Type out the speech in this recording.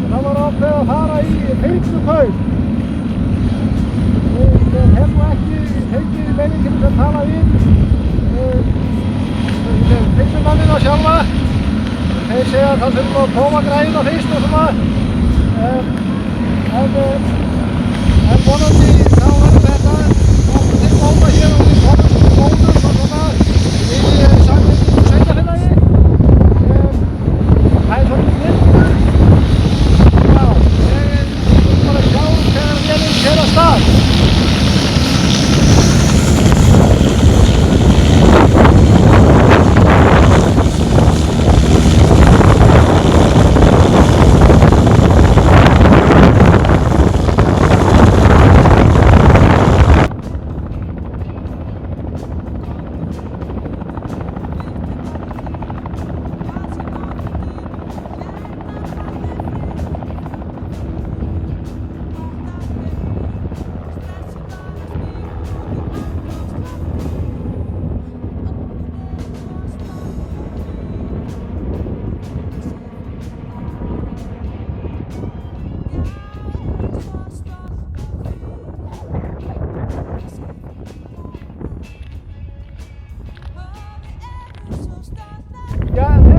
Það var ákveðið að fara í fylgjukaup. Ég hef nú ekki fengið leyfi til að tala við fylgjumannina sjálfa. Þeir segja að það þurfum að prófa græna fyrst og svona. En vonandi þá verður þetta okkur til bóta hér og við komum til bónum og svona við samfélaginu sveitarfélagi. Það er svolítið virkur. Já, ég bara sjá þegar vélinn fer af stað. Ja,